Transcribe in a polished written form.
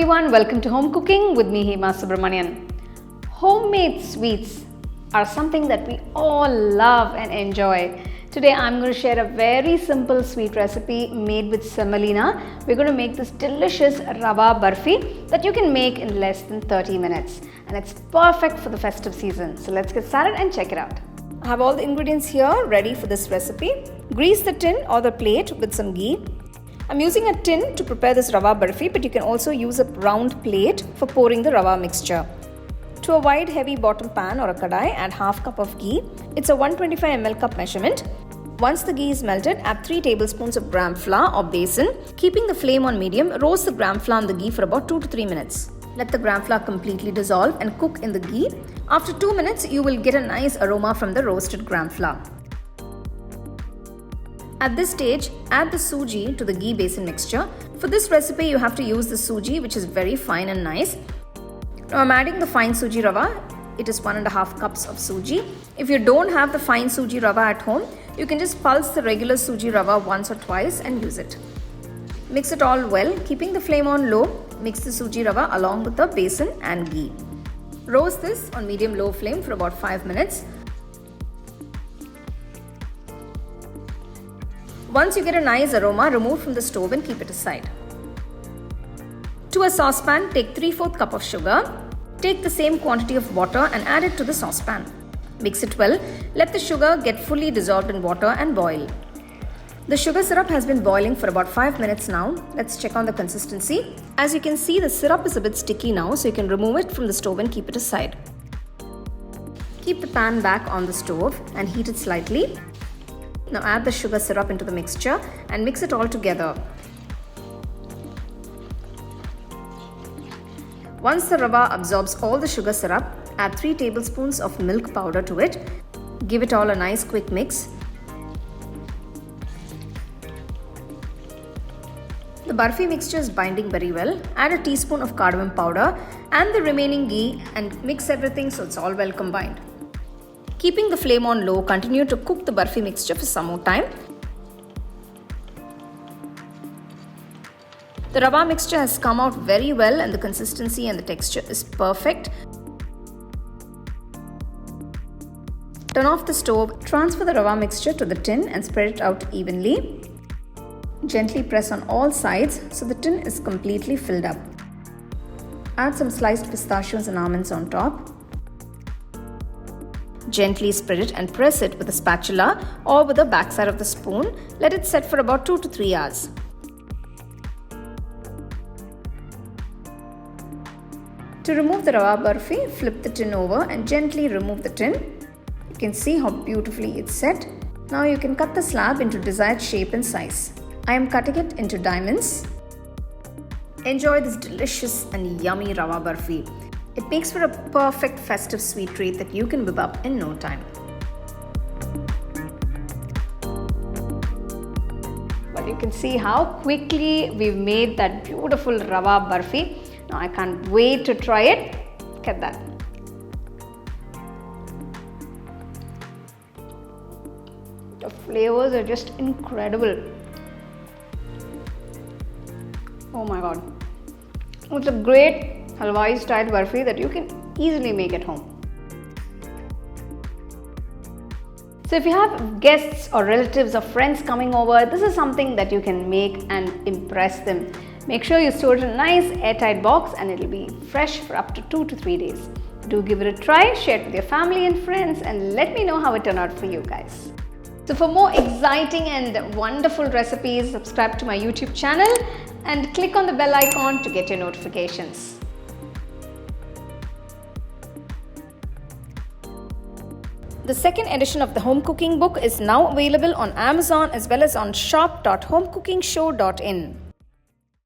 everyone, welcome to Home Cooking with me Hema Subramanian. Homemade sweets are something that we all love and enjoy. Today I'm going to share a very simple sweet recipe made with semolina. We're going to make this delicious Rava Burfi that you can make in less than 30 minutes. And it's perfect for the festive season. So let's get started and check it out. I have all the ingredients here ready for this recipe. Grease the tin or the plate with some ghee. I'm using a tin to prepare this Rava Burfi, but you can also use a round plate for pouring the Rava mixture. To a wide heavy bottom pan or a kadai, add half cup of ghee. It's a 125 ml cup measurement. Once the ghee is melted, add 3 tablespoons of gram flour or besan. Keeping the flame on medium, roast the gram flour in the ghee for about 2 to 3 minutes. Let the gram flour completely dissolve and cook in the ghee. After 2 minutes, you will get a nice aroma from the roasted gram flour. At this stage, add the sooji to the ghee besan mixture. For this recipe, you have to use the sooji, which is very fine and nice. Now I'm adding the fine sooji rava. It is 1.5 cups of sooji. If you don't have the fine sooji rava at home, you can just pulse the regular sooji rava once or twice and use it. Mix it all well, keeping the flame on low. Mix the sooji rava along with the besan and ghee. Roast this on medium-low flame for about 5 minutes. Once you get a nice aroma, remove from the stove and keep it aside. To a saucepan, take 3/4 cup of sugar. Take the same quantity of water and add it to the saucepan. Mix it well. Let the sugar get fully dissolved in water and boil. The sugar syrup has been boiling for about 5 minutes now. Let's check on the consistency. As you can see, the syrup is a bit sticky now, so you can remove it from the stove and keep it aside. Keep the pan back on the stove and heat it slightly. Now add the sugar syrup into the mixture and mix it all together. Once the rava absorbs all the sugar syrup, add 3 tablespoons of milk powder to it. Give it all a nice quick mix. The Barfi mixture is binding very well. Add a teaspoon of cardamom powder and the remaining ghee and mix everything so it's all well combined. Keeping the flame on low, continue to cook the Barfi mixture for some more time. The Rava mixture has come out very well and the consistency and the texture is perfect. Turn off the stove, transfer the Rava mixture to the tin and spread it out evenly. Gently press on all sides so the tin is completely filled up. Add some sliced pistachios and almonds on top. Gently spread it and press it with a spatula or with the backside of the spoon. Let it set for about 2 to 3 hours. To remove the Rava Burfi, flip the tin over and gently remove the tin. You can see how beautifully it's set. Now you can cut the slab into desired shape and size. I am cutting it into diamonds. Enjoy this delicious and yummy Rava Burfi. It makes for a perfect festive sweet treat that you can whip up in no time. But you can see how quickly we've made that beautiful Rava Burfi. Now I can't wait to try it. Look at that. The flavors are just incredible. Oh my god. It's a great Halwai style Burfi that you can easily make at home. So if you have guests or relatives or friends coming over, this is something that you can make and impress them. Make sure you store it in a nice airtight box and it'll be fresh for up to 2 to 3 days. Do give it a try, share it with your family and friends and let me know how it turned out for you guys. So for more exciting and wonderful recipes, subscribe to my YouTube channel and click on the bell icon to get your notifications. The second edition of the home cooking book is now available on Amazon as well as on shop.homecookingshow.in.